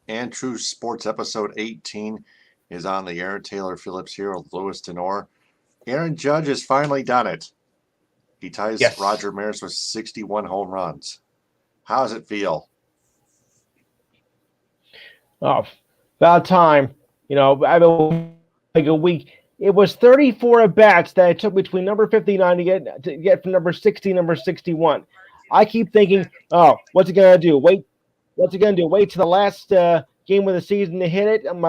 And True Sports episode 18 is on the air. Taylor Phillips here with Louis Tenor. Aaron Judge has finally done it. He ties Yes. Roger Maris with 61 home runs. How does it feel? Oh, about time. I've been like a week. It was 34 at bats that it took between number 59 to get from number 60, number 61. I keep thinking, oh, what's he gonna do? What's he gonna do? Wait to the last game of the season to hit it? I'm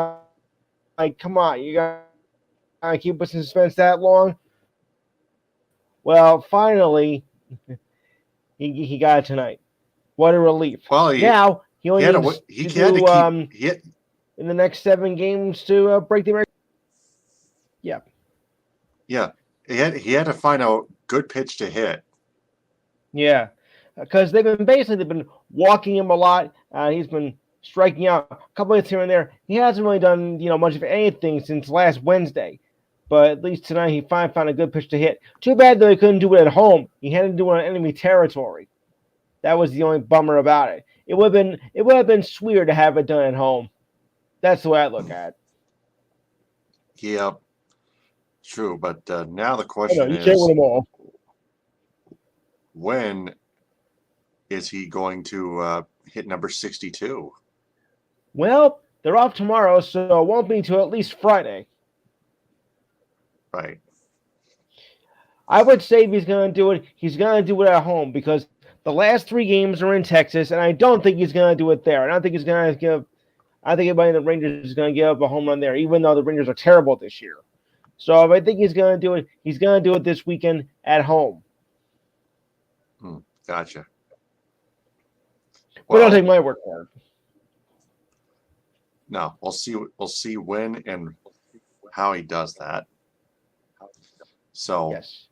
like, come on, you gotta keep us in suspense that long. Well, finally, he got it tonight. What a relief! Well, Now he only needs to he had to do keep in the next 7 games to break the American. Yeah, yeah he had to find a good pitch to hit. yeah, because they've been walking him a lot. He's been striking out a couple hits here and there. He hasn't really done much of anything since last Wednesday. But at least tonight he finally found a good pitch to hit. Too bad though he couldn't do it at home. He had to do it on enemy territory. That was the only bummer about it. It would have been sweeter to have it done at home. That's the way I look at it. Yeah, true. But now the I know question you can't win is, them all. when is he going to hit number 62? Well, they're off tomorrow, so it won't be until at least Friday. Right. I would say if he's going to do it, he's going to do it at home because the last 3 games are in Texas, and I don't think he's going to do it there. I don't think he's going to give. I think anybody in the Rangers is going to give up a home run there, even though the Rangers are terrible this year. So if I think he's going to do it, he's going to do it this weekend at home. Gotcha. But don't take my word for it. No, we'll see. We'll see when and how he does that. So, Yes.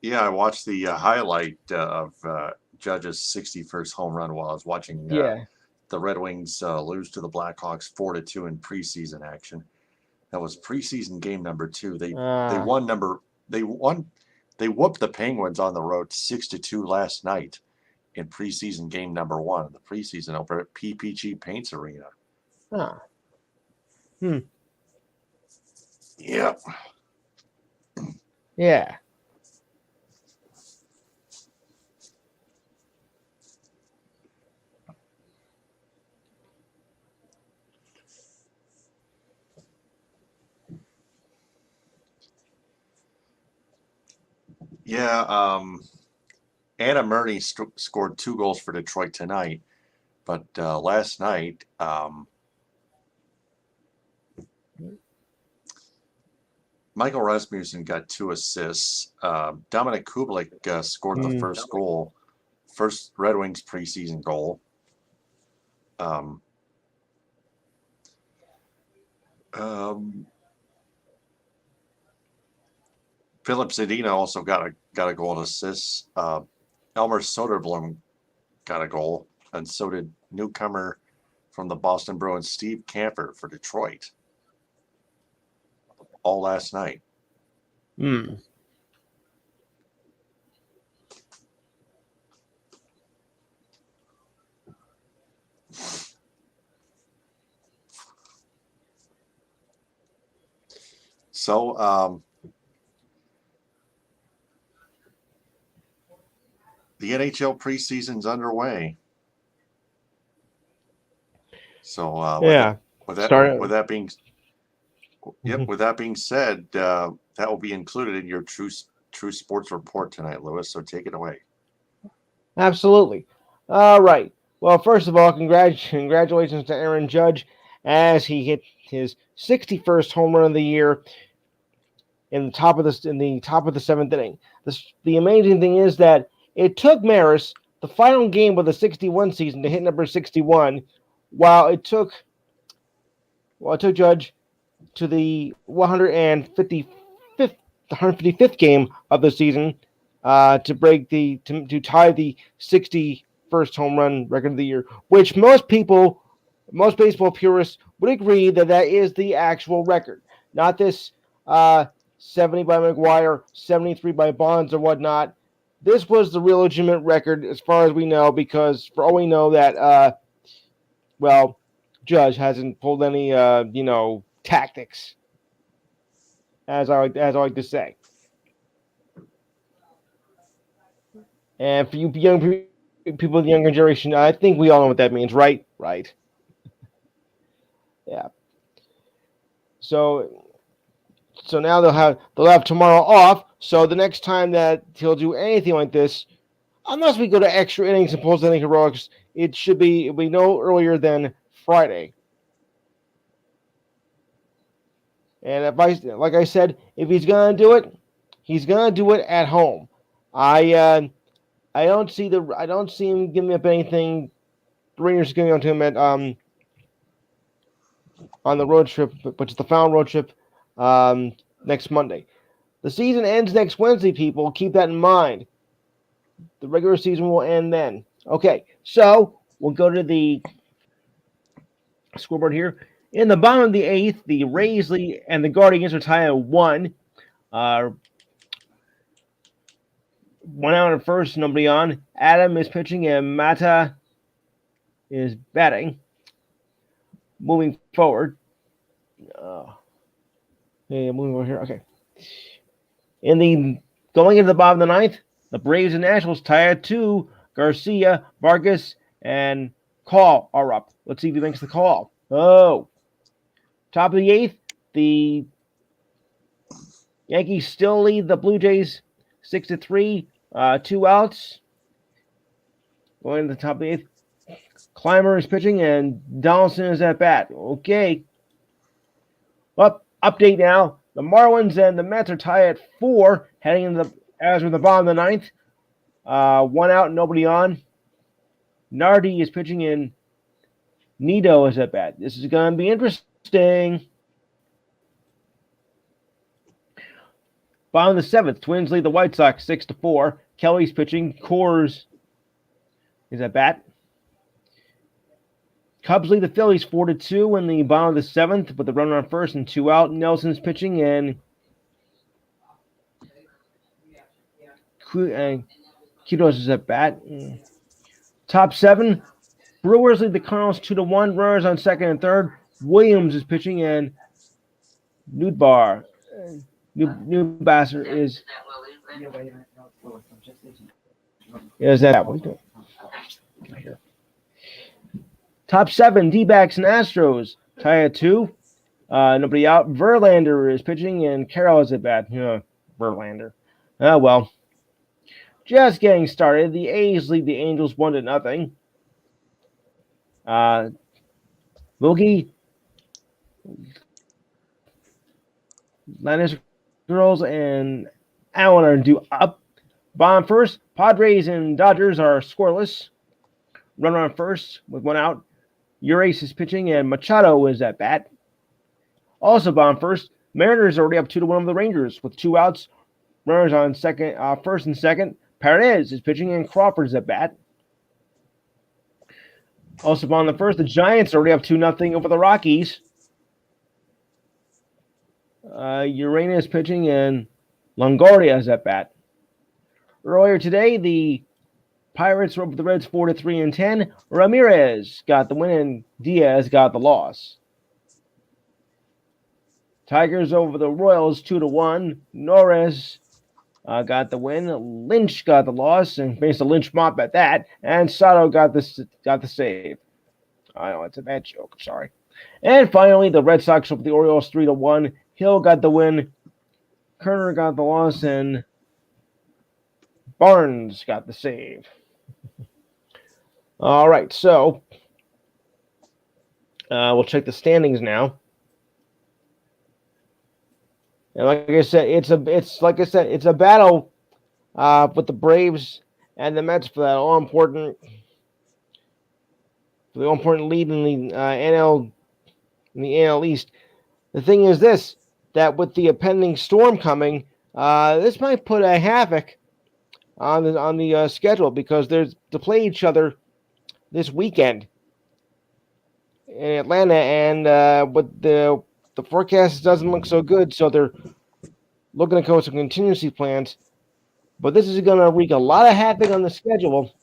yeah, I watched the highlight of Judge's 61st home run while I was watching Yeah. the Red Wings lose to the Blackhawks 4-2 in preseason action. That was preseason game number 2. They whooped the Penguins on the road 6-2 last night in preseason game number 1, the preseason over at PPG Paints Arena. Ah. Yep. Yeah. Yeah, Anna Murray scored 2 goals for Detroit tonight, but last night Michael Rasmussen got 2 assists. Dominic Kubalik scored the first goal, first Red Wings preseason goal. Philip Zadina also got a goal and assist. Elmer Soderblom got a goal, and so did newcomer from the Boston Bruins, Steve Kampfer, for Detroit. All last night. So, the NHL preseason's underway. So with that being said, that will be included in your True Sports report tonight, Louis. So take it away. Absolutely. All right. Well, first of all, congratulations to Aaron Judge as he hit his 61st home run of the year in the top of the 7th inning. The amazing thing is that it took Maris the final game of the 61 season to hit number 61, while it took Judge to the 155th game of the season to tie the 61st home run record of the year, which most baseball purists would agree that is the actual record, not this 70 by McGuire, 73 by Bonds or whatnot. This was the real legitimate record as far as we know, because for all we know that well, Judge hasn't pulled any tactics, as I like to say. And for you people of the younger generation, I think we all know what that means, right? Right. Yeah. So now they'll have tomorrow off. So the next time that he'll do anything like this, unless we go to extra innings and post inning heroics, it'll be no earlier than Friday. And like I said, if he's gonna do it, he's gonna do it at home. I don't see him giving up anything. The Rangers going on to him at on the road trip, which is the final road trip next Monday. The season ends next Wednesday, people. Keep that in mind. The regular season will end then. Okay, so we'll go to the scoreboard here. In the bottom of the eighth, the Rays and the Guardians are tied at 1. 1 out at first, nobody on. Adam is pitching and Mata is batting. Moving forward. Moving over here. Okay. Going into the bottom of the ninth, the Braves and Nationals tie at 2. Garcia, Vargas, and Call are up. Let's see if he makes the call. Oh. Top of the eighth, the Yankees still lead the Blue Jays 6-3. 2 outs. Going to the top of the eighth. Clymer is pitching and Donaldson is at bat. Okay. Well, update now. The Marlins and the Mets are tied at 4, heading into the bottom of the ninth. 1 out, nobody on. Nardi is pitching and Nido is at bat. This is going to be interesting. Bottom of the seventh, Twins lead the White Sox 6-4. Kelly's pitching. Coors is at bat. Cubs lead the Phillies 4-2 in the bottom of the seventh with the runner on first and 2 out. Nelson's pitching and Quitos is at bat. Top 7, Brewers lead the Cardinals 2-1. Runners on second and third. Williams is pitching and Newbasser is that. What are you doing? Here. Top 7, D-backs and Astros tie at 2. Nobody out. Verlander is pitching and Carroll is at bat. Verlander. Oh well. Just getting started. The A's lead the Angels 1-0. Wilkie, Lannis Girls and Allen are due up. Bottom first, Padres and Dodgers are scoreless. Runner on first with 1 out. Urias is pitching and Machado is at bat. Also bottom first, Mariners already up 2-1 over the Rangers with 2 outs. Runners on first and second. Perez is pitching and Crawford's at bat. Also bottom the first, the Giants already up 2-0 over the Rockies. Urena is pitching and Longoria is at bat. Earlier today, the Pirates were up with the Reds 4-3 and 10. Ramirez got the win and Diaz got the loss. Tigers over the Royals 2-1. Norris got the win. Lynch got the loss and faced a Lynch mop at that. And Sato got the save. I know it's a bad joke. I'm sorry. And finally, the Red Sox over the Orioles 3-1. Hill got the win. Kerner got the loss and Barnes got the save. All right, so we'll check the standings now. And like I said, it's a battle with the Braves and the Mets for that all important lead in the NL East. The thing is this, that with the impending storm coming, this might put a havoc on the schedule because there's to play each other this weekend in Atlanta, and with the forecast doesn't look so good, so they're looking to go with some contingency plans. But this is going to wreak a lot of havoc on the schedule.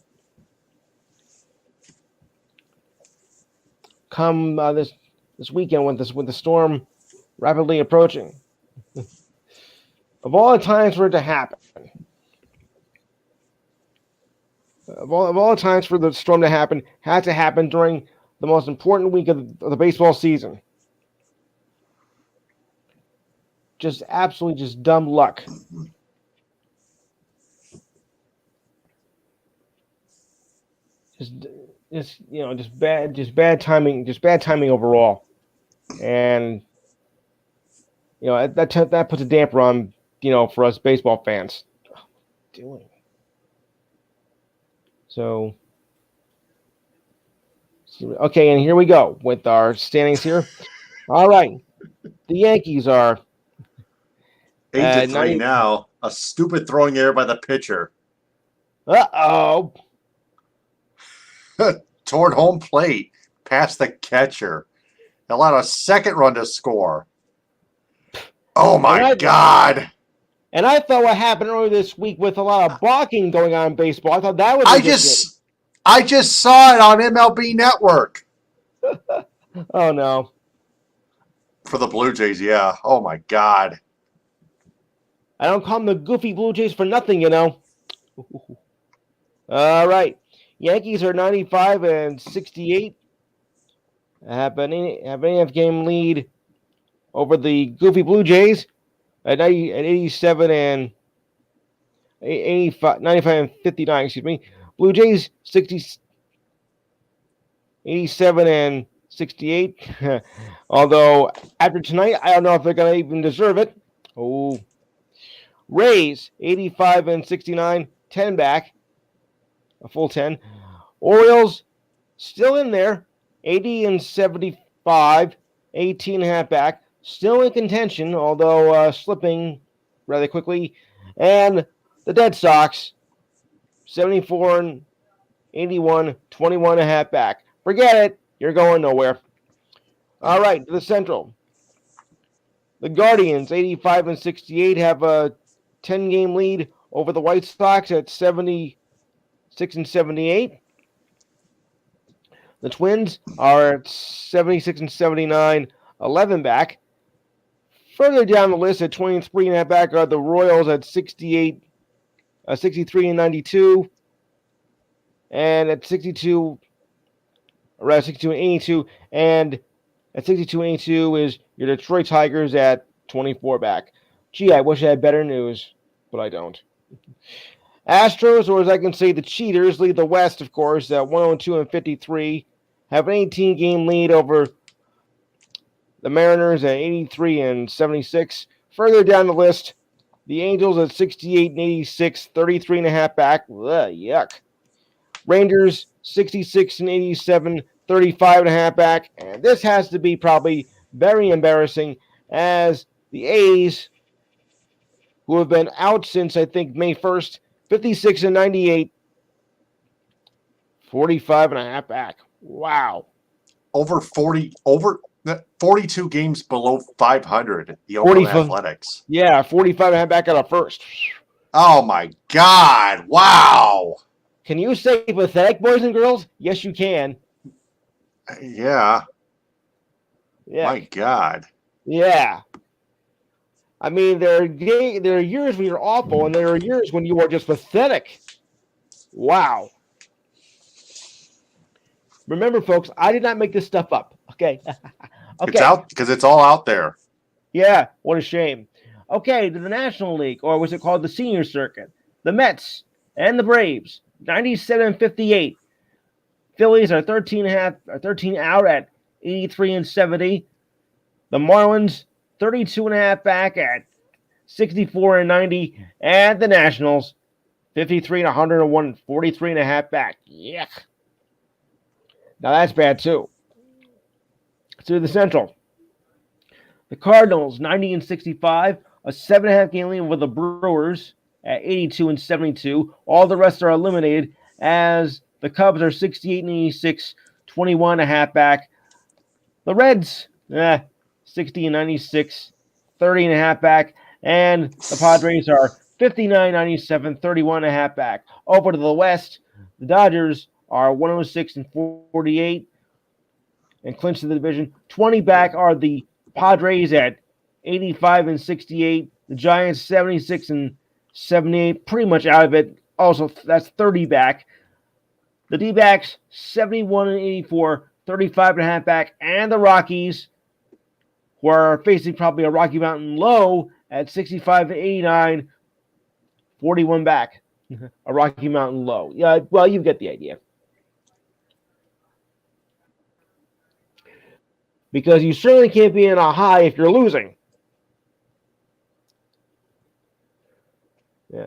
come this weekend with the storm rapidly approaching. Of all the times for it to happen, of all the times for the storm to happen, had to happen during the most important week of the baseball season. Just absolutely just dumb luck. Just bad timing overall. And that puts a damper on for us baseball fans. Doing so. Okay, and here we go with our standings here. All right, the Yankees are 8-3 now. A stupid throwing error by the pitcher. Uh-oh. Toward home plate, past the catcher. Allowed a second run to score. Oh my God! And I thought what happened earlier this week with a lot of balking going on in baseball. I thought that was. I just saw it on MLB Network. Oh no! For the Blue Jays, yeah. Oh my God! I don't call them the goofy Blue Jays for nothing, All right, Yankees are 95-68. Have an 8.5 game lead over the goofy Blue Jays at 87 and 85, 95-59. Excuse me. Blue Jays 87 and 68. Although after tonight, I don't know if they're gonna even deserve it. Oh, Rays 85 and 69, 10 back, a full 10. Orioles still in there, 80 and 75, 18.5 back, still in contention, although slipping rather quickly. And the Dead Sox 74 and 81, 21.5 back. Forget it, you're going nowhere. All right, to the Central. The Guardians 85 and 68 have a 10-game lead over the White Sox at 76 and 78. The Twins are at 76 and 79, 11 back. Further down the list at 23.5 back are the Royals at 63 and 92. And at 62 and 82. And at 62 and 82 is your Detroit Tigers at 24 back. Gee, I wish I had better news, but I don't. Astros, or as I can say, the Cheaters, lead the West, of course, at 102 and 53. Have an 18-game lead over the Mariners at 83 and 76. Further down the list, the Angels at 68 and 86, 33.5 back. Ugh, yuck. Rangers 66 and 87, 35.5 back. And this has to be probably very embarrassing as the A's, who have been out since, I think, May 1st, 56 and 98, 45.5 back. Wow. Over 42 games below 500, the Oakland Athletics. Yeah, 45.5 back out of first. Oh my God. Wow. Can you say pathetic, boys and girls? Yes, you can. Yeah. My God. Yeah. I mean, there are years when you're awful, and there are years when you are just pathetic. Wow. Remember, folks, I did not make this stuff up. Okay. It's out because it's all out there. Yeah. What a shame. Okay, to the National League, or was it called the Senior Circuit? The Mets and the Braves, 97-58. Phillies are 13 out at 83 and 70. The Marlins 32.5 back at 64 and 90, and the Nationals 53 and 101, 43.5 back. Yuck. Now that's bad too. To the Central. The Cardinals 90 and 65, a 7.5 game lead with the Brewers at 82 and 72. All the rest are eliminated as the Cubs are 68 and 86, 21.5 back. The Reds 60 and 96, 30.5 back. And the Padres are 59, 97, 31.5 back. Over to the West, the Dodgers are 106 and 48, and clinch the division. 20 back are the Padres at 85 and 68. The Giants 76 and 78, pretty much out of it. Also, that's 30 back. The D-backs 71 and 84, 35 and a half back, and the Rockies, who are facing probably a Rocky Mountain low at 65 and 89, 41 back. A Rocky Mountain low. Yeah, well, you get the idea. Because you certainly can't be in a high if you're losing. Yeah.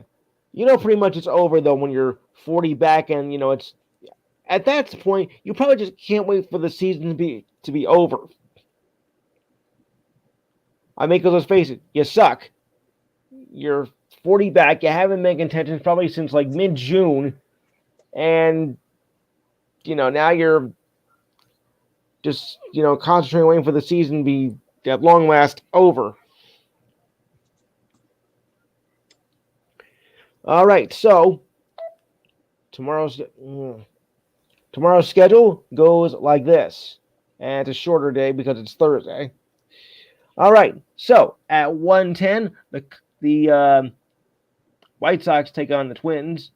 Pretty much it's over, though, when you're 40 back and, it's at that point, you probably just can't wait for the season to be over. I mean, because let's face it, you suck. You're 40 back. You haven't made contention probably since like mid-June. And, now you're just, concentrating, waiting for the season to be at long last over. All right, so tomorrow's schedule goes like this. And it's a shorter day because it's Thursday. All right, so at 1:10, the White Sox take on the Twins.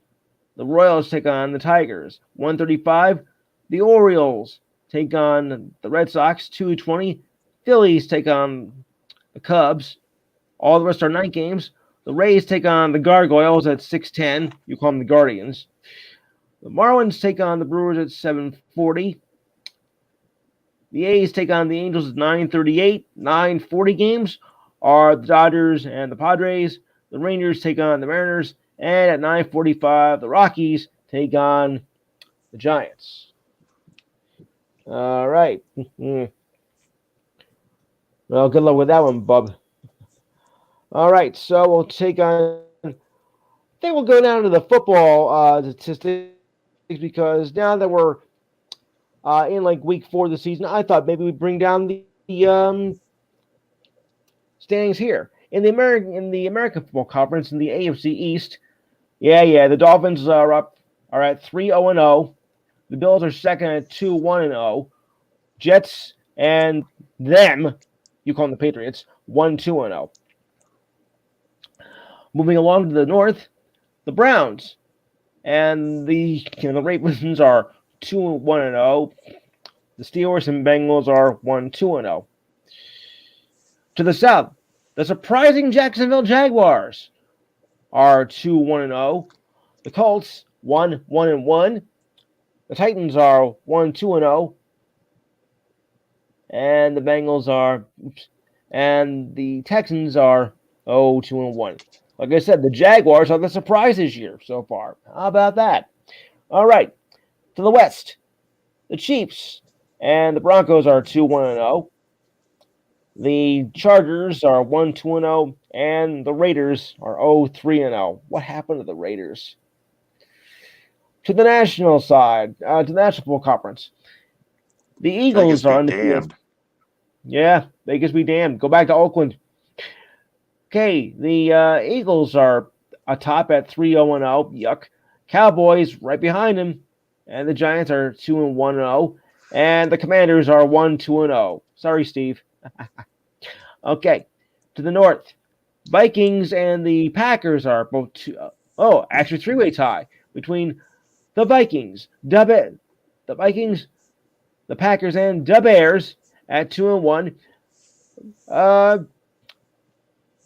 The Royals take on the Tigers. 1:35, the Orioles take on the Red Sox. 2:20, Phillies take on the Cubs. All the rest are night games. The Rays take on the Gargoyles at 6:10. You call them the Guardians. The Marlins take on the Brewers at 7:40. The A's take on the Angels at 9:38. 9:40 games are the Dodgers and the Padres. The Rangers take on the Mariners. And at 9:45, the Rockies take on the Giants. All right. Well, good luck with that one, bub. All right, so we'll take on. I think we'll go down to the football statistics because now that we're in like week 4 of the season, I thought maybe we'd bring down the standings here in the American Football Conference in the AFC East. Yeah, the Dolphins are at 3-0-0. The Bills are second at 2-1-0. Jets and them, you call them the Patriots, 1-2-0. Moving along to the north, the Browns and the Ravens are 2-1-0. The Steelers and Bengals are 1-2-0. To the south, the surprising Jacksonville Jaguars are 2-1-0. The Colts 1-1-1. The Titans are 1-2-0. And the Bengals are and the Texans are 0-2-1. Like I said, the Jaguars are the surprise this year so far. How about that? All right. To the west, the Chiefs and the Broncos are 2-1-0. The Chargers are 1-2-0, and the Raiders are 0-3-0. What happened to the Raiders? To the national side, to the National Football Conference, the Eagles are undefeated. Yeah, Vegas be damned. Go back to Oakland. Okay, the Eagles are atop at 3-0-0. Yuck. Cowboys right behind them, and the Giants are 2-1-0, and the Commanders are 1-2-0. Sorry, Steve. Okay, to the north, Vikings and the Packers are both actually three-way tie between the Vikings, the Packers, and the Bears at 2-1.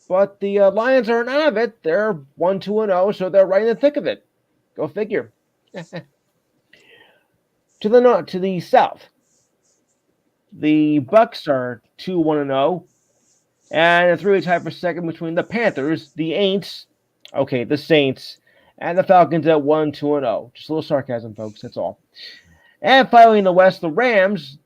But the Lions aren't out of it. They're 1-2-0, so they're right in the thick of it. Go figure. To the south, the Bucks are 2-1-0, and a three-way tie for second between the Panthers, the Saints, and the Falcons at 1-2-0. Just a little sarcasm, folks. That's all. And finally, in the West, the Rams,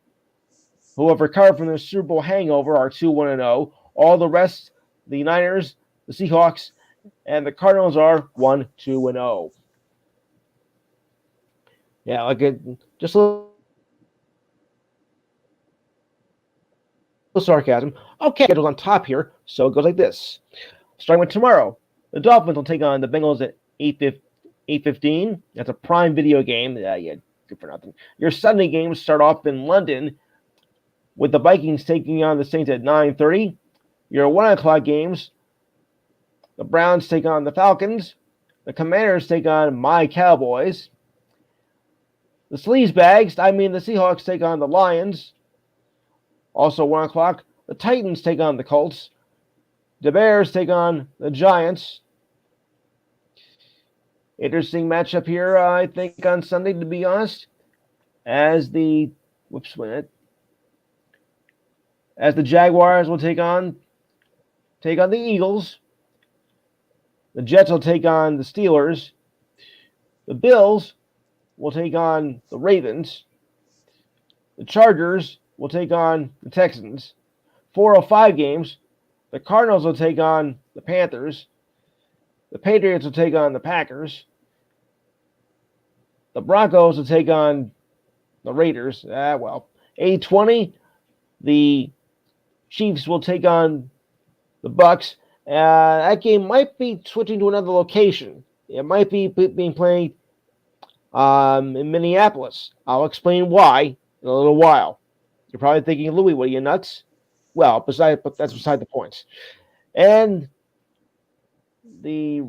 who have recovered from their Super Bowl hangover, are 2-1-0. All the rest, the Niners, the Seahawks, and the Cardinals are 1-2-0. Yeah, just a little sarcasm. Okay, schedule's on top here, so it goes like this. Starting with tomorrow, the Dolphins will take on the Bengals at 8:15. That's a Prime Video game. Yeah, good for nothing. Your Sunday games start off in London. with the Vikings taking on the Saints at 9:30. Your 1 o'clock games: the Browns take on the Falcons. The Commanders take on my Cowboys. The the Seahawks take on the Lions. Also 1 o'clock, the Titans take on the Colts. The Bears take on the Giants. Interesting matchup here, I think, on Sunday, to be honest. As the Jaguars will take on the Eagles. The Jets will take on the Steelers. The Bills will take on the Ravens. The Chargers will take on the Texans. 4:05 games: the Cardinals will take on the Panthers. The Patriots will take on the Packers. The Broncos will take on the Raiders. 8:20, the Chiefs will take on the Bucks. That game might be switching to another location. It might be being played in Minneapolis. I'll explain why in a little while. You're probably thinking, Louis, what are you nuts? Well, but that's beside the point. And the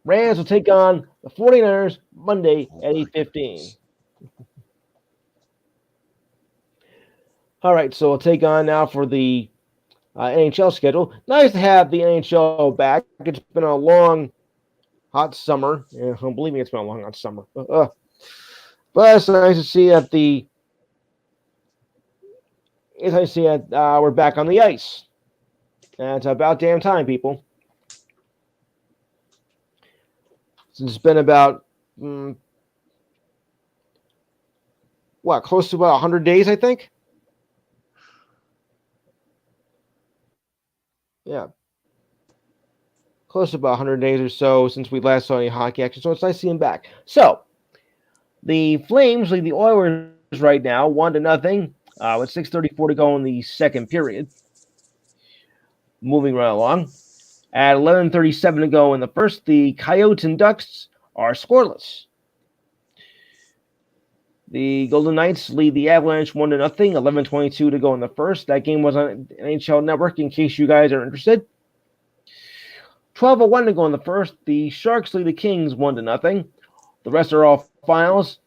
Rams will take on the 49ers Monday at 8:15. All right, so we'll take on now for the NHL schedule. Nice to have the NHL back. It's been a long, hot summer. Yeah, don't believe me, it's been a long, hot summer. But it's nice to see that we're back on the ice. And it's about damn time, people. It's been about close to about 100 days, I think. Yeah. Close to about 100 days or so since we last saw any hockey action, so it's nice seeing back. So, the Flames lead the Oilers right now, 1-0, with 6:34 to go in the second period. Moving right along. At 11:37 to go in the first, the Coyotes and Ducks are scoreless. The Golden Knights lead the Avalanche 1-0, 11:22 to go in the first. That game was on NHL Network, in case you guys are interested. 12:01 to go in the first. The Sharks lead the Kings 1-0. The rest are all finals.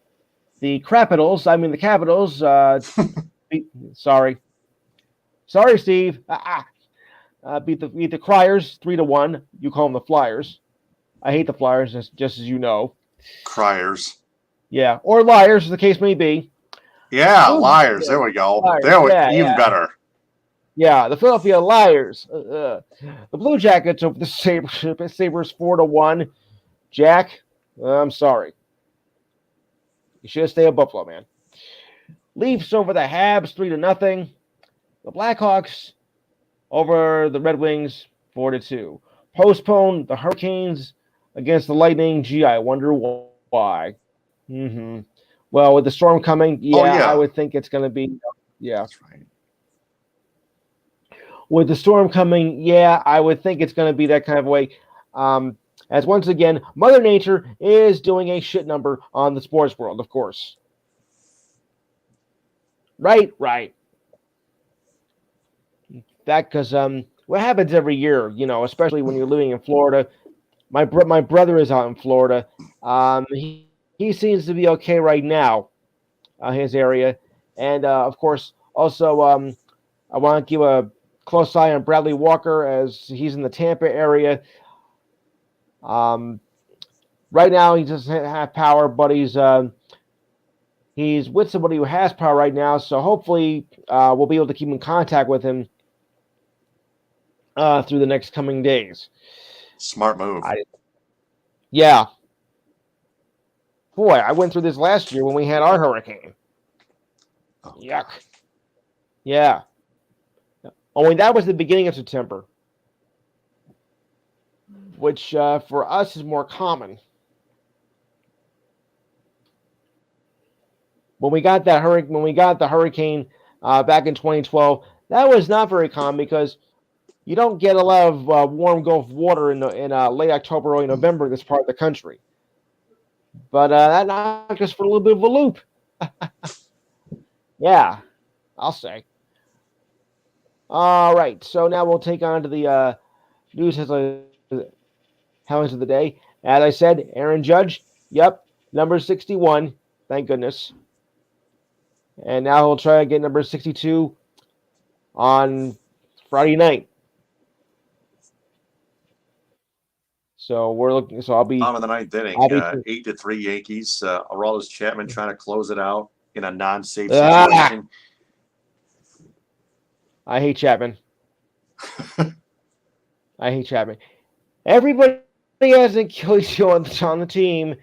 The Capitals. Sorry, Steve. Beat the Criers 3-1. You call them the Flyers. I hate the Flyers, just as you know. Criers. Yeah, or Liars, as the case may be. Yeah, Liars. There we go. Even better. Yeah, the Philadelphia Liars. The Blue Jackets over the Sabres 4-1. Jack, I'm sorry. You should have stayed at Buffalo, man. Leafs over the Habs 3-0. The Blackhawks over the Red Wings 4-2. Postpone the Hurricanes against the Lightning. Gee, I wonder why. Well, with the storm coming, I would think it's going to be. Yeah, that's right. With the storm coming, I would think it's going to be that kind of way. As once again, Mother Nature is doing a shit number on the sports world, of course. Right. That because what happens every year, especially when you're living in Florida. My brother is out in Florida. He seems to be okay right now, his area. And, of course, also I want to keep a close eye on Bradley Walker as he's in the Tampa area. Right now he doesn't have power, but he's with somebody who has power right now. So hopefully we'll be able to keep in contact with him through the next coming days. Smart move. Yeah. Boy, I went through this last year when we had our hurricane. Oh. Yuck. Yeah. Only that was the beginning of September, which for us is more common. When we got the hurricane back in 2012, that was not very common because you don't get a lot of warm Gulf water in late October, early November in this part of the country. But that knocked us for a little bit of a loop. Yeah, I'll say. All right, so now we'll take on to the news headlines of the day. As I said, Aaron Judge, yep, number 61, thank goodness. And now he'll try to get number 62 on Friday night. So we're looking. So Bottom of the ninth inning, I'll be. 8-3 Yankees. Aroldis Chapman trying to close it out in a non-safe Ah, situation. I hate Chapman. I hate Chapman. Everybody has an Achilles heel on the team,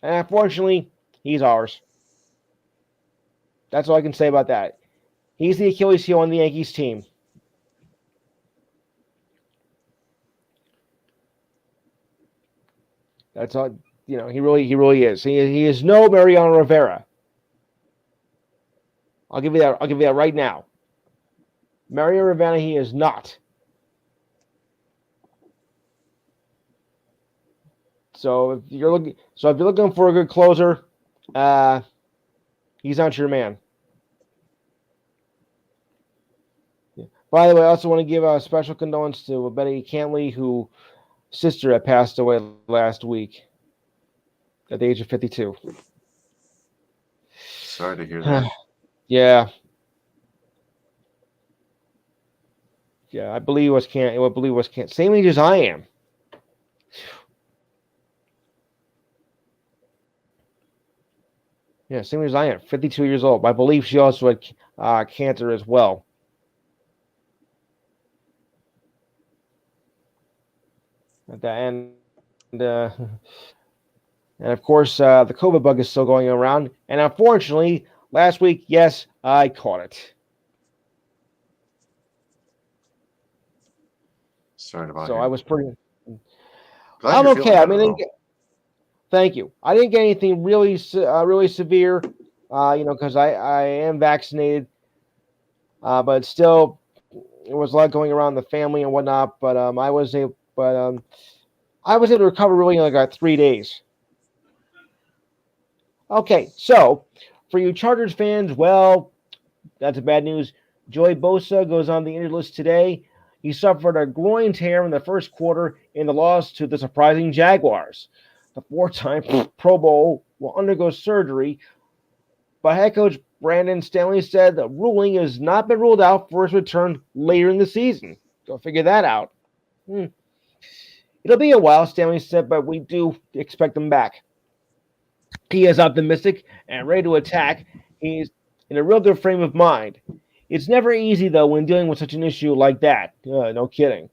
and unfortunately, he's ours. That's all I can say about that. He's the Achilles heel on the Yankees team. That's all. You know, he really is. He is no Mariano Rivera. I'll give you that. I'll give you that right now. Mario Rivera, he is not. So if you're looking for a good closer, he's not your man. Yeah. By the way, I also want to give a special condolence to Betty Cantley, whose sister had passed away last week at the age of 52. Sorry to hear that. Yeah. Yeah, I believe it was Can't. Same age as I am. Yeah, same age as I am. 52 years old. I believe she also had cancer as well. At the end, and of course, the COVID bug is still going around. And unfortunately, last week, yes, I caught it. Sorry about So you. I was pretty. Glad I'm you're feeling okay. I better, mean, though. thank you. I didn't get anything really severe, because I am vaccinated. But still, there was a lot going around the family and whatnot. But I was able to recover really in like 3 days. Okay, so for you Chargers fans, well, that's a bad news. Joey Bosa goes on the injured list today. He suffered a groin tear in the first quarter in the loss to the surprising Jaguars. The four-time Pro Bowl will undergo surgery, but head coach Brandon Stanley said the ruling has not been ruled out for his return later in the season. Go figure that out. It'll be a while, Stanley said, but we do expect him back. He is optimistic and ready to attack. He's in a real good frame of mind. It's never easy, though, when dealing with such an issue like that. No kidding.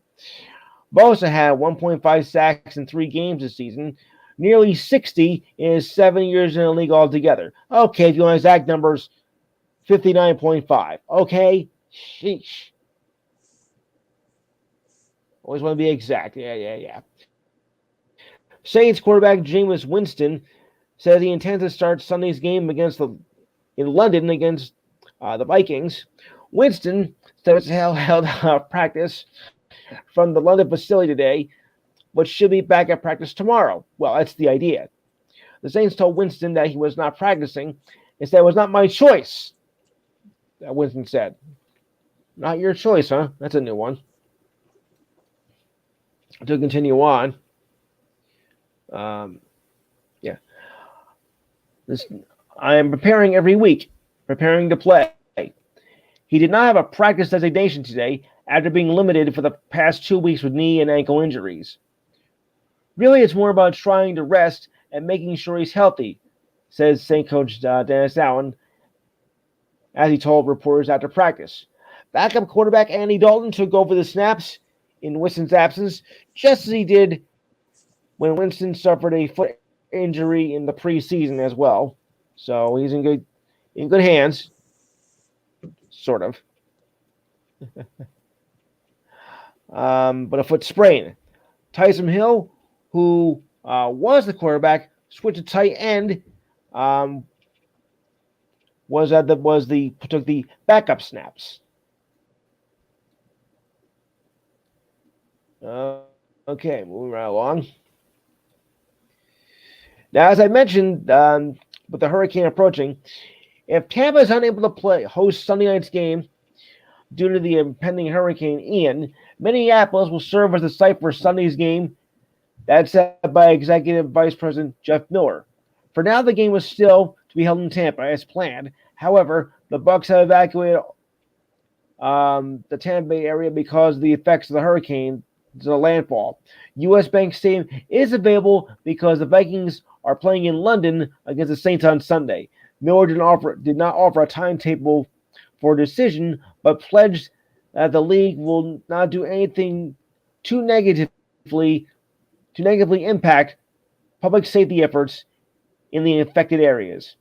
Bosa had 1.5 sacks in 3 games this season, nearly 60 in his 7 years in the league altogether. Okay, if you want exact numbers, 59.5. Okay? Sheesh. Always want to be exact. Yeah. Saints quarterback Jameis Winston says he intends to start Sunday's game in London against the Vikings. Winston said held practice from the London facility today, but should be back at practice tomorrow. Well, that's the idea. The Saints told Winston that he was not practicing and said it was not my choice. Winston said. Not your choice, huh? That's a new one. To continue on. Yeah. I am preparing every week, preparing to play. He did not have a practice designation today after being limited for the past 2 weeks with knee and ankle injuries. Really, it's more about trying to rest and making sure he's healthy, says Saint coach Dennis Allen, as he told reporters after practice. Backup quarterback Andy Dalton took over the snaps in Winston's absence, just as he did when Winston suffered a foot injury in the preseason as well. So he's in good hands, sort of. But a foot sprain. Taysom Hill, who was the quarterback, switched to tight end. Took the backup snaps. Okay, moving right along. Now, as I mentioned, with the hurricane approaching, If Tampa is unable to host Sunday night's game due to the impending Hurricane Ian, Minneapolis will serve as the site for Sunday's game. That's said by Executive Vice President Jeff Miller. For now, the game was still to be held in Tampa as planned. However, the Bucs have evacuated the Tampa Bay area because of the effects of the hurricane, the landfall. U.S. Bank Stadium is available because the Vikings are playing in London against the Saints on Sunday. Miller did not offer a timetable for a decision, but pledged that the league will not do anything to negatively impact public safety efforts in the infected areas.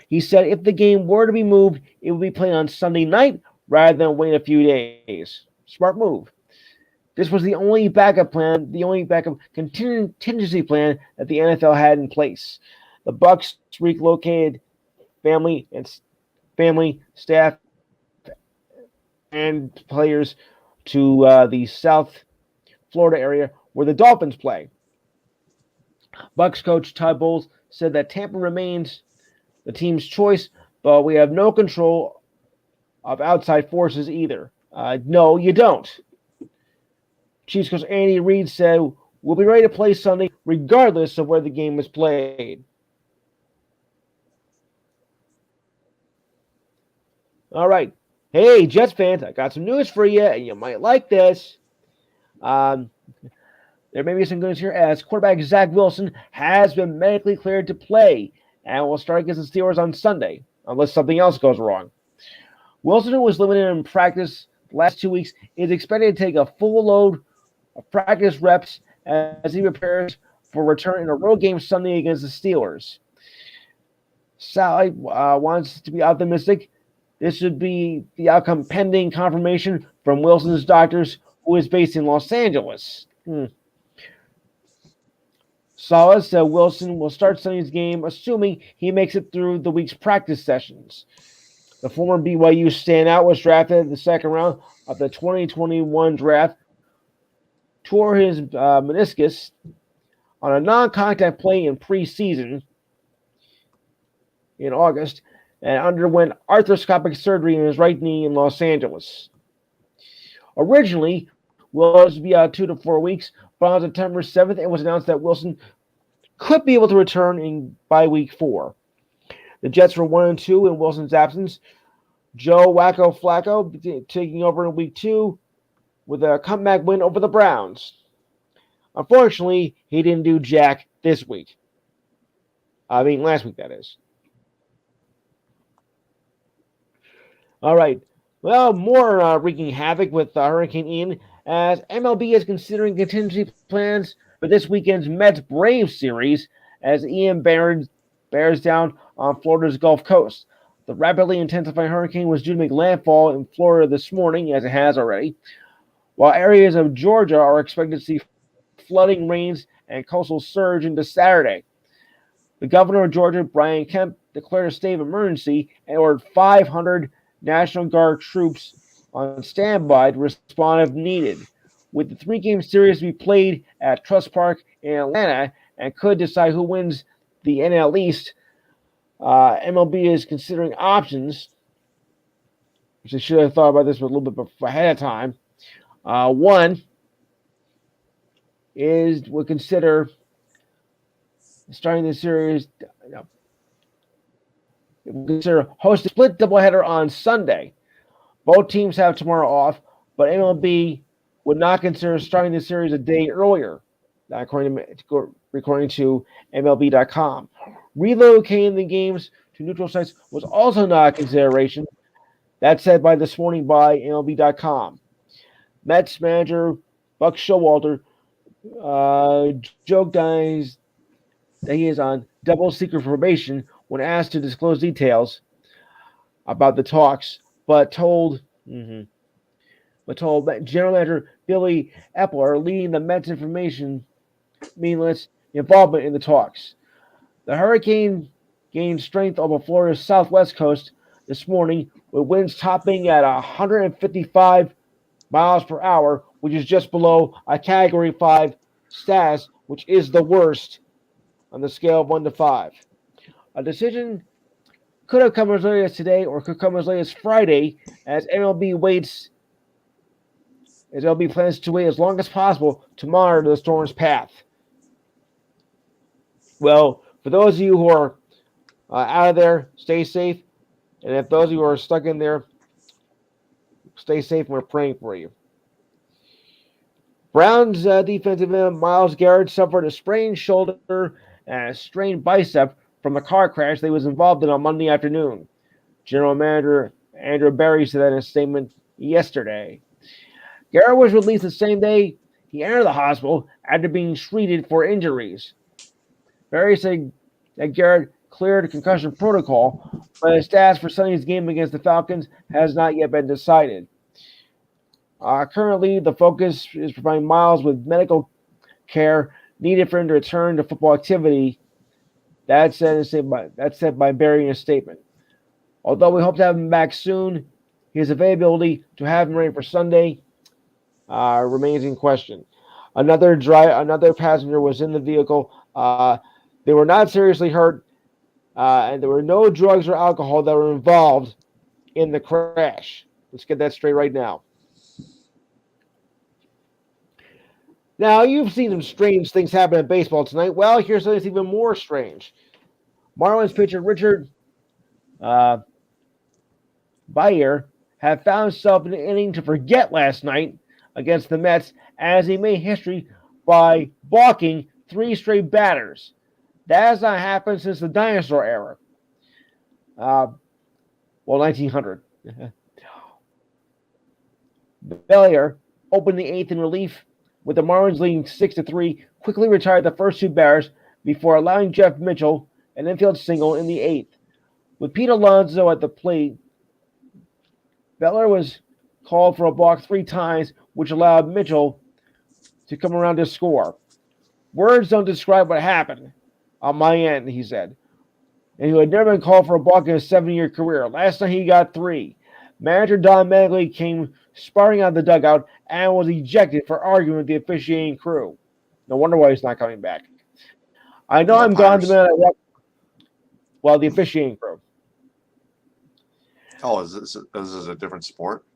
He said if the game were to be moved, it would be played on Sunday night rather than wait a few days. Smart move. This was the only backup contingency plan that the NFL had in place. The Bucs relocated family, staff, and players to the South Florida area where the Dolphins play. Bucs coach Todd Bowles said that Tampa remains the team's choice, but we have no control of outside forces either. No, you don't. Chiefs coach Andy Reid said, we'll be ready to play Sunday regardless of where the game is played. All right. Hey, Jets fans, I got some news for you, and you might like this. There may be some good news here as quarterback Zach Wilson has been medically cleared to play and will start against the Steelers on Sunday, unless something else goes wrong. Wilson, who was limited in practice the last 2 weeks, is expected to take a full load of practice reps as he prepares for return in a road game Sunday against the Steelers. Sally wants to be optimistic. This should be the outcome pending confirmation from Wilson's doctors, who is based in Los Angeles. Salas said Wilson will start Sunday's game, assuming he makes it through the week's practice sessions. The former BYU standout was drafted in the second round of the 2021 draft, tore his meniscus on a non-contact play in preseason in August, and underwent arthroscopic surgery in his right knee in Los Angeles. Originally, Wilson would be out 2 to 4 weeks, but on September 7th, it was announced that Wilson could be able to return by week 4. The Jets were 1-2 in Wilson's absence. Joe Wacko Flacco taking over in week 2 with a comeback win over the Browns. Unfortunately, he didn't do jack this week. Last week, that is. All right. Well, more wreaking havoc with Hurricane Ian as MLB is considering contingency plans for this weekend's Mets-Braves series as Ian bears down on Florida's Gulf Coast. The rapidly intensifying hurricane was due to make landfall in Florida this morning, as it has already, while areas of Georgia are expected to see flooding, rains, and coastal surge into Saturday. The governor of Georgia, Brian Kemp, declared a state of emergency and ordered 500 National Guard troops on standby to respond if needed. With the 3-game series to be played at Trust Park in Atlanta and could decide who wins the NL East, MLB is considering options, which they should have thought about this a little bit ahead of time. One would consider starting the series. Consider host a split doubleheader on Sunday. Both teams have tomorrow off, but MLB would not consider starting the series a day earlier, according to MLB.com. Relocating the games to neutral sites was also not a consideration. That's said by this morning by MLB.com. Mets manager Buck Showalter joked that he is on double secret probation when asked to disclose details about the talks, but told General Manager Billy Epler leading the Mets involvement in the talks. The hurricane gained strength over Florida's southwest coast this morning, with winds topping at 155 miles per hour, which is just below a Category 5 status, which is the worst on the scale of 1 to 5. A decision could have come as late as today or could come as late as Friday, as MLB plans to wait as long as possible to monitor the storm's path. Well, for those of you who are out of there, stay safe. And if those of you who are stuck in there, stay safe, and we're praying for you. Browns defensive end Myles Garrett suffered a sprained shoulder and a strained bicep from a car crash that he was involved in on Monday afternoon. General Manager Andrew Berry said that in a statement yesterday. Garrett was released the same day he entered the hospital after being treated for injuries. Berry said that Garrett cleared a concussion protocol, but his status for Sunday's game against the Falcons has not yet been decided. Currently, the focus is providing Myles with medical care needed for him to return to football activity. That's said by Berry in a statement. Although we hope to have him back soon, his availability to have him ready for Sunday remains in question. Another passenger was in the vehicle. They were not seriously hurt, and there were no drugs or alcohol that were involved in the crash. Let's get that straight right now. Now, you've seen some strange things happen in baseball tonight. Well, here's something that's even more strange. Marlins pitcher Richard Bayer had found himself in an inning to forget last night against the Mets as he made history by balking 3 straight batters. That has not happened since the dinosaur era. 1900. Bayer opened the 8th in relief with the Marlins leading 6-3, quickly retired the first 2 batters before allowing Jeff Mitchell an infield single in the 8th. With Pete Alonso at the plate, Bayer was called for a balk 3 times, which allowed Mitchell to come around to score. Words don't describe what happened on my end, he said. And he had never been called for a balk in his 7-year career. Last night he got 3. Manager Don Mattingly came sparring out of the dugout and was ejected for arguing with the officiating crew. No wonder why he's not coming back. I know I'm gone the minute I walk. Well, the officiating crew. Oh, is this a different sport?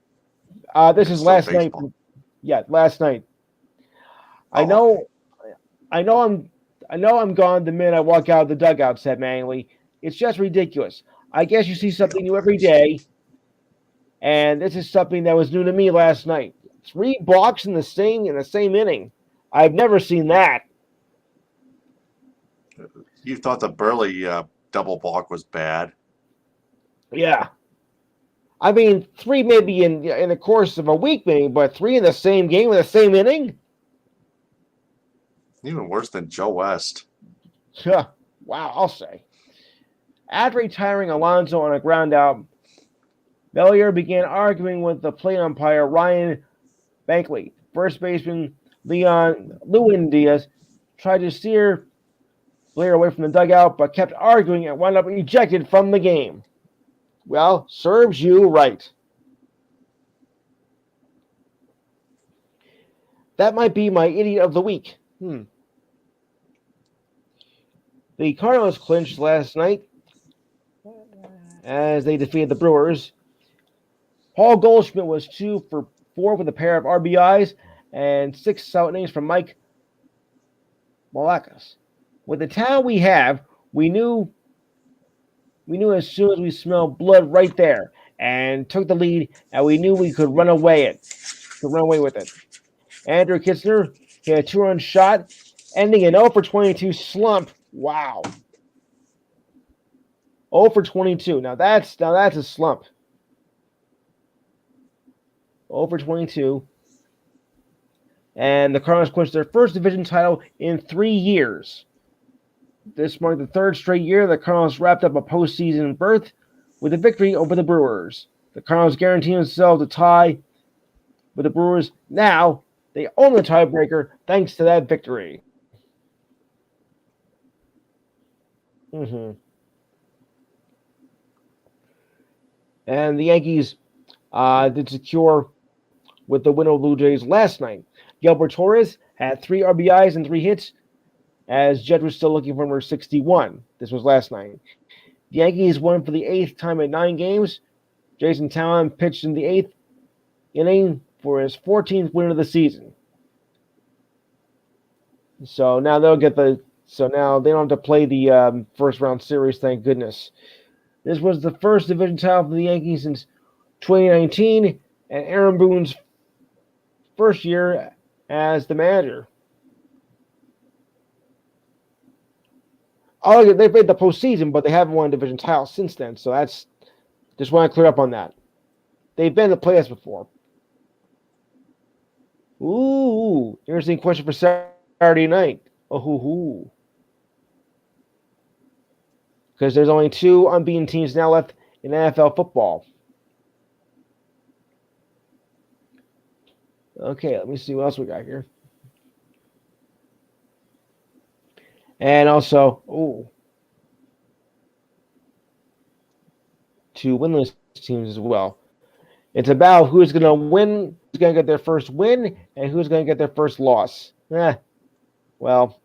This is last night. Yeah, last night. I know I'm gone the minute I walk out of the dugout, said Mattingly. It's just ridiculous. I guess you see something new every day. And this is something that was new to me last night. 3 balks in the same inning. I've never seen that. You thought the Burley double balk was bad? Yeah. I mean, 3 maybe in the course of a week, maybe, but 3 in the same game in the same inning? Even worse than Joe West. Wow, I'll say. After retiring Alonso on a ground out, Bayer began arguing with the plate umpire Ryan Bankley. First baseman Lewin Diaz tried to steer Bayer away from the dugout, but kept arguing and wound up ejected from the game. Well, serves you right. That might be my idiot of the week. The Cardinals clinched last night as they defeated the Brewers. Paul Goldschmidt was 2 for 4 with a pair of RBIs and 6 out innings from Mike Moustakas. With the talent we have, we knew as soon as we smelled blood right there and took the lead, and we knew we could run away with it. Andrew Kitzner hit a 2-run shot, ending an 0 for 22 slump. Wow. 0 for 22. Now that's a slump. 0 for 22. And the Cardinals clinched their first division title in 3 years. This marked the 3rd straight year the Cardinals wrapped up a postseason berth with a victory over the Brewers. The Cardinals guaranteed themselves a tie with the Brewers. Now they own the tiebreaker thanks to that victory. And the Yankees did secure with the win over Blue Jays last night. Gilbert Torres had 3 RBIs and 3 hits as Judge was still looking for number 61. This was last night. The Yankees won for the 8th time in 9 games. Jason Talon pitched in the 8th inning for his 14th win of the season. So now they'll get the. So now they don't have to play the first round series. Thank goodness. This was the first division title for the Yankees since 2019, and Aaron Boone's first year as the manager. Oh, they've made the postseason, but they haven't won a division title since then. So that's just want to clear up on that. They've been in the playoffs before. Ooh, interesting question for Saturday night. Oh, because there's only 2 unbeaten teams now left in NFL football. Okay, let me see what else we got here. And also, 2 winless teams as well. It's about who's going to win, who's going to get their first win, and who's going to get their first loss. Well,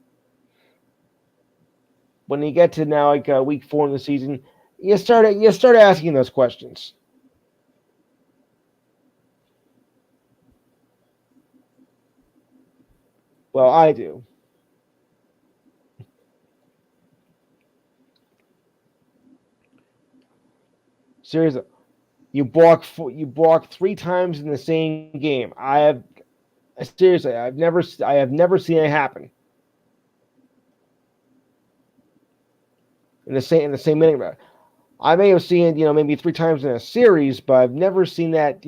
when you get to now like week 4 in the season, you start asking those questions. Well, I do. Seriously, you balk 3 times in the same game. I have never seen it happen. In the same inning. I may have seen it, maybe 3 times in a series, but I've never seen that,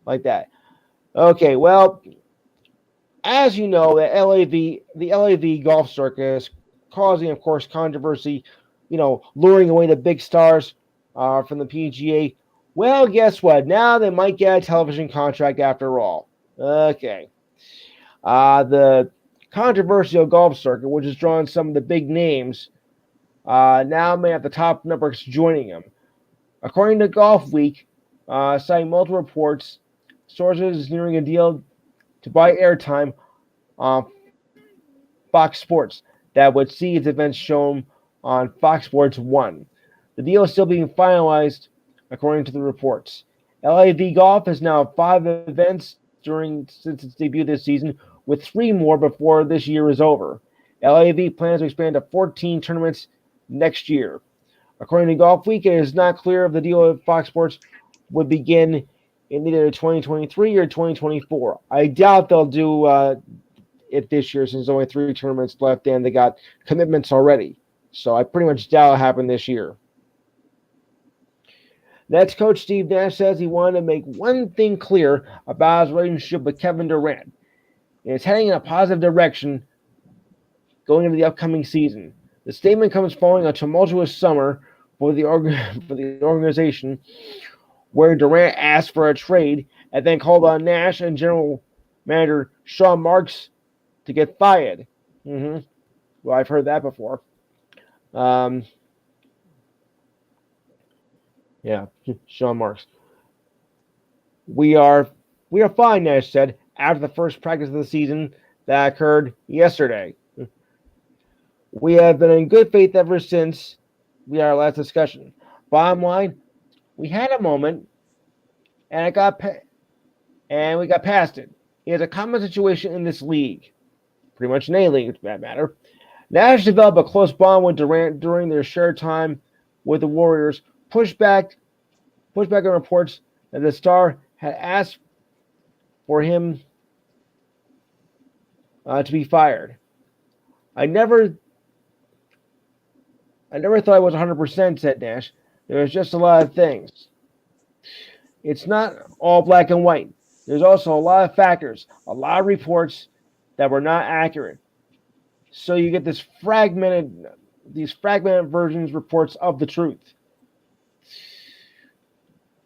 like that. Okay, well, as you know, the LAV golf circus causing, of course, controversy, luring away the big stars from the PGA. Well, guess what? Now they might get a television contract after all. Okay. The controversial golf circuit, which has drawn some of the big names, now may have the top networks joining them. According to Golf Week, citing multiple reports, sources is nearing a deal to buy airtime on Fox Sports that would see its events shown on Fox Sports 1. The deal is still being finalized, according to the reports. LAV Golf has now 5 events since its debut this season, with 3 more before this year is over. LAV plans to expand to 14 tournaments next year. According to Golf Week, it is not clear if the deal with Fox Sports would begin in either 2023 or 2024. I doubt they'll do it this year since there's only 3 tournaments left and they got commitments already. So I pretty much doubt it'll happen this year. Nets coach Steve Nash says he wanted to make one thing clear about his relationship with Kevin Durant. It's heading in a positive direction going into the upcoming season. The statement comes following a tumultuous summer for the organization, where Durant asked for a trade and then called on Nash and general manager Sean Marks to get fired. Well, I've heard that before. Yeah, Sean Marks. We are fine, Nash said after the first practice of the season that occurred yesterday. We have been in good faith ever since we had our last discussion. Bottom line, we had a moment, and we got past it. It's a common situation in this league, pretty much in any league, for that matter. Nash developed a close bond with Durant during their shared time with the Warriors. Pushed back on reports that the star had asked for him to be fired. I never thought it was 100%, said Nash. There was just a lot of things. It's not all black and white. There's also a lot of factors, a lot of reports that were not accurate. So you get these fragmented versions, reports of the truth.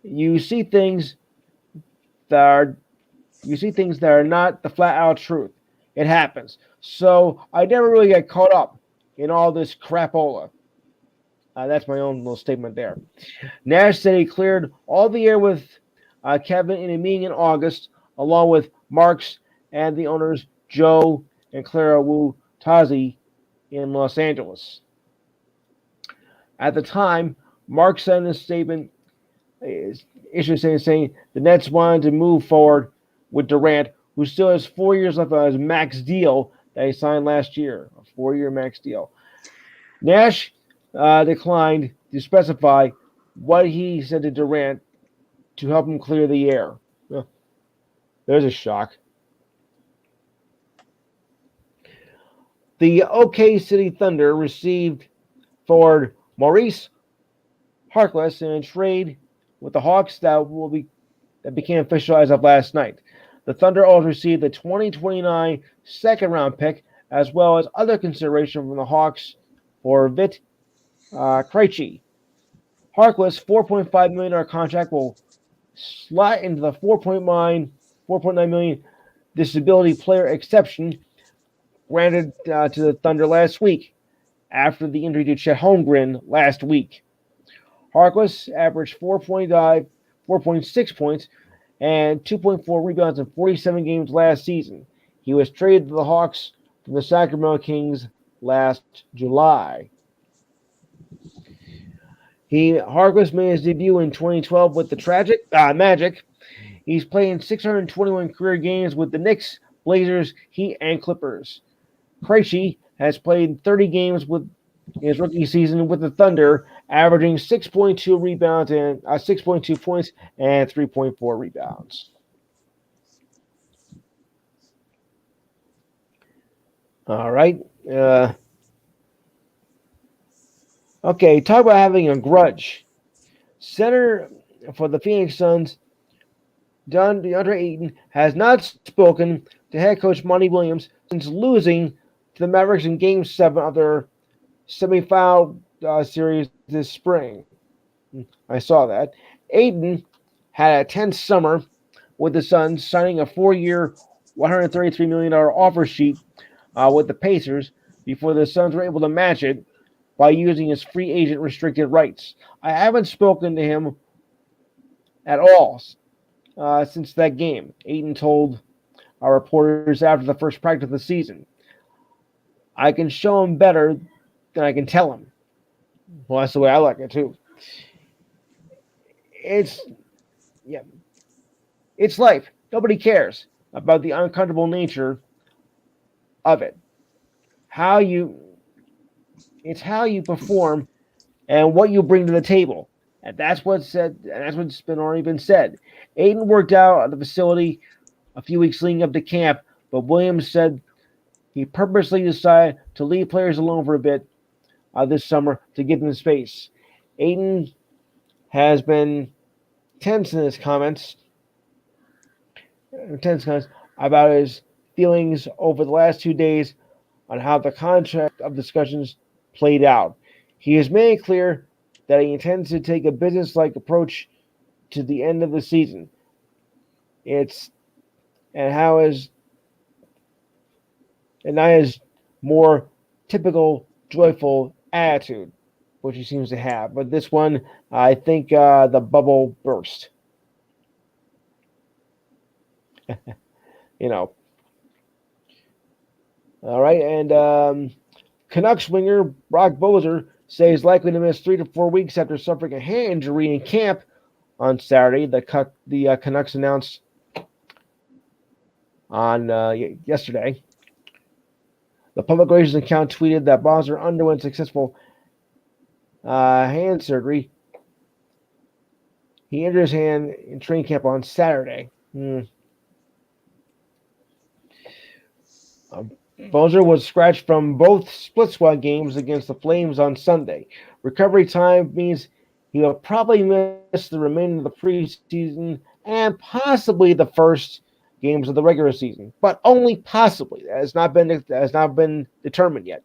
You see things that are not the flat out truth. It happens. So I never really get caught up in all this crapola. That's my own little statement there. Nash said he cleared all the air with Kevin in a meeting in August, along with Marks and the owners Joe and Clara Wu Tazi in Los Angeles. At the time, Mark sent a statement issued saying the Nets wanted to move forward with Durant, who still has 4 years left on his max deal that he signed last year, a 4-year max deal. Nash declined to specify what he said to Durant to help him clear the air. There's a shock. The OK City Thunder received forward Maurice Harkless in a trade with the Hawks that became official as of last night. The Thunder also received the 2029 second-round pick, as well as other consideration from the Hawks for Vit Krejci. Harkless' $4.5 million contract will slot into the $4.9 million disability player exception granted to the Thunder last week after the injury to Chet Holmgren last week. Harkless averaged 4.6 points and 2.4 rebounds in 47 games last season. He was traded to the Hawks from the Sacramento Kings last July. Harkless made his debut in 2012 with the Magic. He's played in 621 career games with the Knicks, Blazers, Heat, and Clippers. Krejci has played 30 games in his rookie season with the Thunder, averaging 6.2 rebounds and 6.2 points and 3.4 rebounds. All right. Okay, talk about having a grudge. Center for the Phoenix Suns, DeAndre Ayton, has not spoken to head coach Monty Williams since losing to the Mavericks in Game 7 of their semifinal series this spring. I saw that. Ayton had a tense summer with the Suns, signing a 4-year, $133 million offer sheet with the Pacers before the Suns were able to match it by using his free agent restricted rights. I haven't spoken to him at all since that game, Ayton told our reporters after the first practice of the season. I can show him better than I can tell him. Well, that's the way I like it too. It's life. Nobody cares about the uncomfortable nature of it. It's how you perform and what you bring to the table. And that's what's said, and that's what's already been said. Ayton worked out at the facility a few weeks leading up to camp, but Williams said he purposely decided to leave players alone for a bit this summer to give them space. Ayton has been tense in his comments about his feelings over the last 2 days on how the contract of discussions played out. He has made it clear that he intends to take a business-like approach to the end of the season. Not his more typical joyful attitude, which he seems to have. But this one, I think the bubble burst. All right, and Canucks winger Brock Boeser says he's likely to miss 3 to 4 weeks after suffering a hand injury in camp on Saturday. The Canucks announced on yesterday. The public relations account tweeted that Boeser underwent successful hand surgery. He injured his hand in training camp on Saturday. Boeser was scratched from both split squad games against the Flames on Sunday. Recovery time means he will probably miss the remainder of the preseason and possibly the first games of the regular season, but only possibly. That has not been determined yet.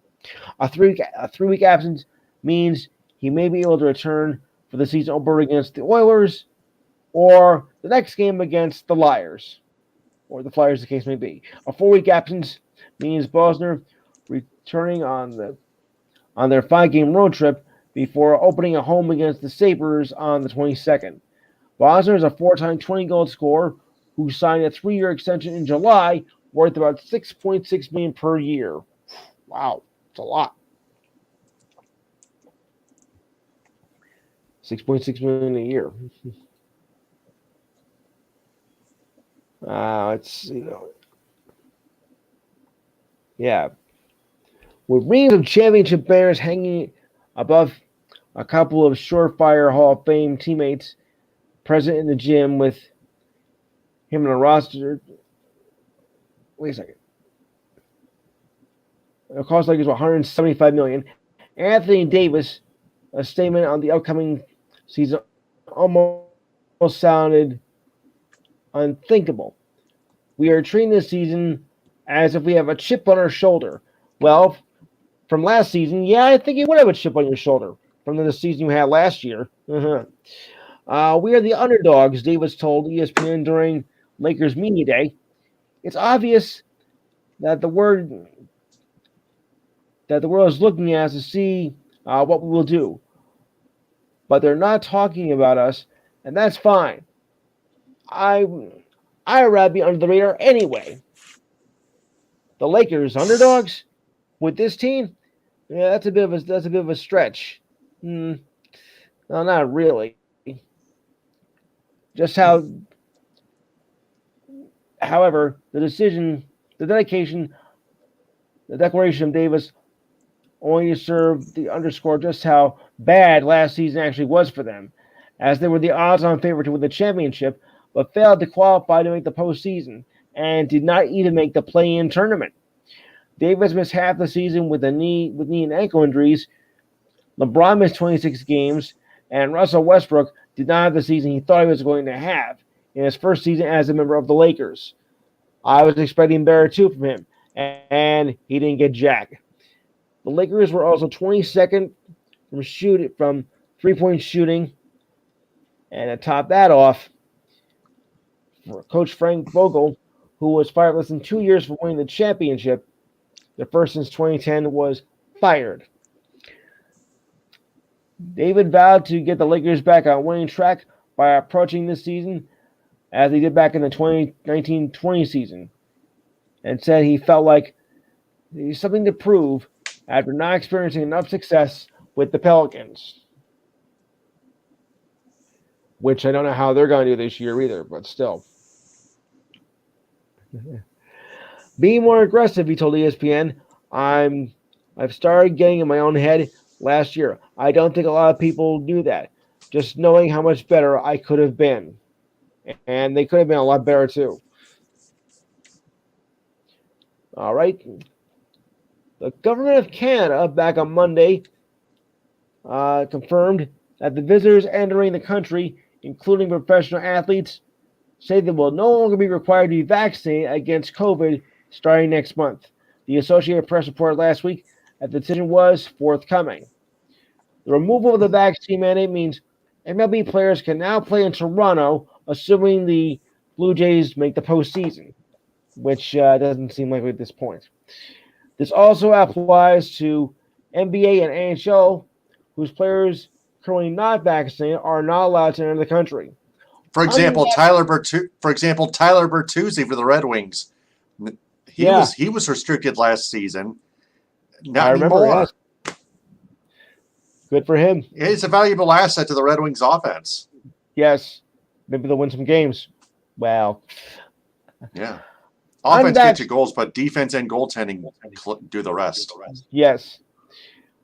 A three-week absence means he may be able to return for the season opener against the Oilers or the next game against the Flyers, or the Flyers, the case may be. A 4-week absence means Bosner returning on their 5-game road trip before opening a home against the Sabres on the 22nd. Bosner is a 4-time 20-goal scorer who signed a 3-year extension in July worth about $6.6 million per year. Wow, it's a lot. $6.6 million a year. It's yeah. With rings of championship banners hanging above a couple of surefire Hall of Fame teammates present in the gym with him in a roster. Wait a second. It cost Lakers $175 million. Anthony Davis, a statement on the upcoming season almost sounded unthinkable. We are treating this season as if we have a chip on our shoulder. Well, from last season, yeah, I think you would have a chip on your shoulder from the season you had last year. We are the underdogs, Davis told ESPN during Lakers Media Day. It's obvious that the world is looking at us to see what we will do. But they're not talking about us, and that's fine. I'd rather be under the radar anyway. The Lakers underdogs with this team, yeah, that's a bit of a stretch. No, not really. Just however, the declaration of Davis only served to underscore just how bad last season actually was for them, as they were the odds-on favorite to win the championship, but failed to qualify to make the postseason and did not even make the play-in tournament. Davis missed half the season with knee and ankle injuries. LeBron missed 26 games, and Russell Westbrook did not have the season he thought he was going to have in his first season as a member of the Lakers. I was expecting better too from him, and he didn't get jack. The Lakers were also 22nd from three-point shooting, and to top that off, Coach Frank Vogel, who was fired less than 2 years for winning the championship, the first since 2010, was fired. David vowed to get the Lakers back on winning track by approaching this season as he did back in the 2019-20 season, and said he felt like he had something to prove after not experiencing enough success with the Pelicans. Which I don't know how they're going to do this year either, but still. Be more aggressive, he told ESPN. I've started getting in my own head last year. I don't think a lot of people knew that. Just knowing how much better I could have been. And they could have been a lot better too. All right. The government of Canada back on Monday confirmed that the visitors entering the country, including professional athletes, say they will no longer be required to be vaccinated against COVID starting next month. The Associated Press reported last week that the decision was forthcoming. The removal of the vaccine mandate means MLB players can now play in Toronto, assuming the Blue Jays make the postseason, which doesn't seem likely at this point. This also applies to NBA and NHL, whose players currently not vaccinated are not allowed to enter the country. For example, Tyler Bertuzzi for the Red Wings. He was restricted last season. Not anymore. Yes. Good for him. He's a valuable asset to the Red Wings offense. Yes. Maybe they'll win some games. Well. Yeah. Offense gets you goals, but defense and goaltending do the rest. Yes.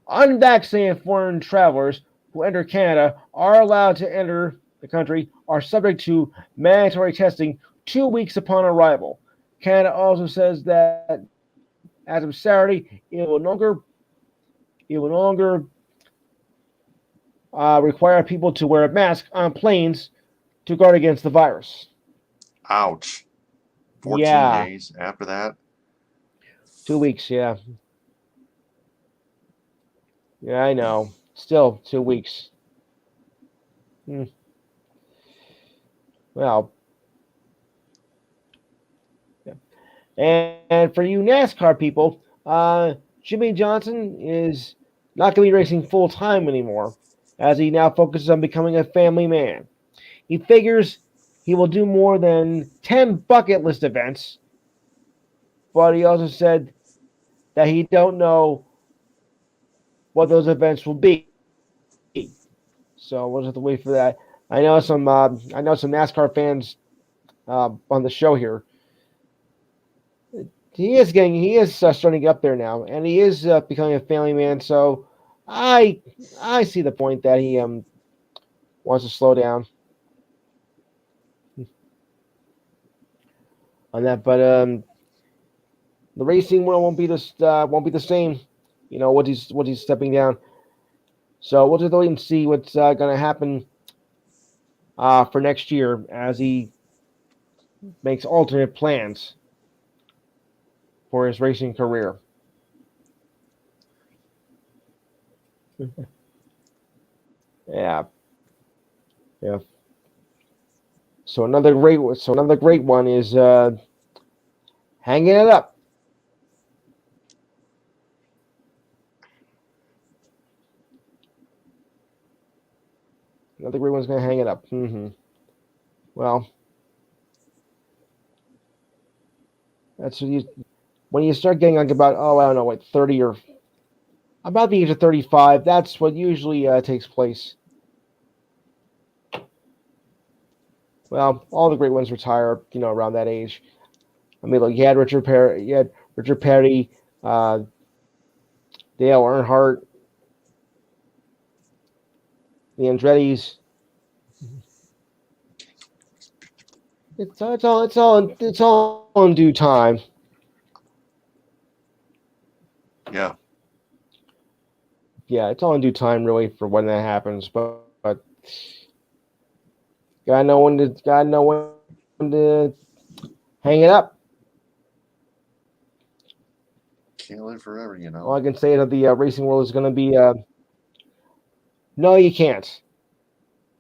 Unvaccinated foreign travelers who enter Canada are allowed to enter the country are subject to mandatory testing 2 weeks upon arrival. Canada also says that as of Saturday, it will no longer require people to wear a mask on planes to guard against the virus. Ouch. 14 days after that. 2 weeks, yeah. Yeah, I know. Still 2 weeks. Well. Yeah. And for you NASCAR people, Jimmy Johnson is not going to be racing full-time anymore, as he now focuses on becoming a family man. He figures he will do more than 10 bucket list events, but he also said that he don't know what those events will be. So we'll just have to wait for that. I know some NASCAR fans on the show here. He is starting to get up there now, and he is becoming a family man. So I see the point that he wants to slow down on that. But the racing world won't be the same. You know what he's stepping down. So we'll just wait and see what's going to happen for next year as he makes alternate plans for his racing career. Yeah, yeah. So another great one is hanging it up. Another great one's going to hang it up. Well, that's when you start getting like about I don't know, like 30 or about the age of 35. That's what usually takes place. Well, all the great ones retire, around that age. I mean, look, you had Richard Petty, Dale Earnhardt, the Andretti's. It's all in due time. Yeah. Yeah, it's all in due time, really, for when that happens. But gotta know when to hang it up. Can't live forever, you know. All I can say is that the racing world is going to be. No, you can't.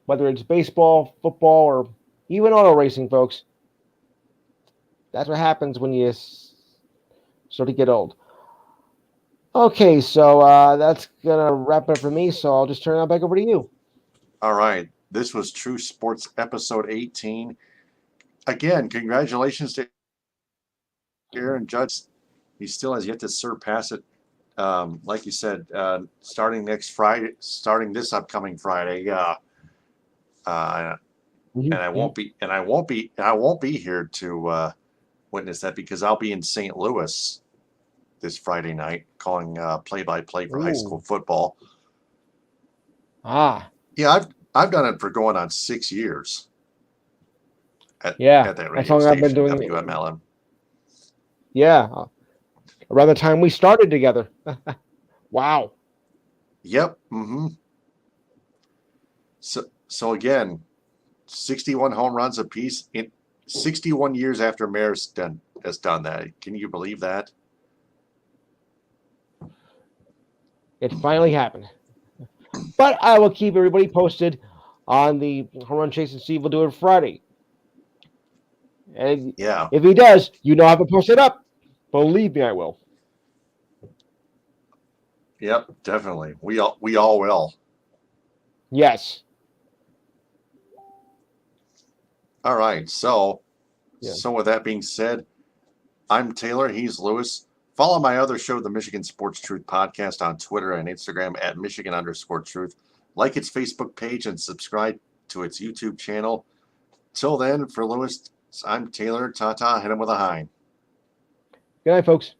Whether it's baseball, football, or even auto racing, folks. That's what happens when you start to get old. Okay, so that's gonna wrap it up for me. So I'll just turn it back over to you. All right. This was True Sports episode 18. Again, congratulations to Aaron Judge. He still has yet to surpass it. Like you said, starting this upcoming Friday. And I won't be here to witness that because I'll be in St. Louis this Friday night calling play-by-play for high school football. Yeah, I've done it for going on 6 years. At that radio that's how long I've been doing WMLM. Yeah, around the time we started together. Wow. Yep. So again, 61 home runs apiece in 61 years after Maris has done that. Can you believe that? It finally happened. But I will keep everybody posted on the home run chase and see if we'll do it Friday. And yeah, if he does, I have to post it up. Believe me, I will. Yep, definitely. We all will. Yes. All right. So with that being said, I'm Taylor. He's Lewis. Follow my other show, the Michigan Sports Truth Podcast, on Twitter and Instagram at Michigan_Truth. Like its Facebook page and subscribe to its YouTube channel. Till then, for Lewis, I'm Taylor. Ta-ta. Hit him with a high. Good night, folks.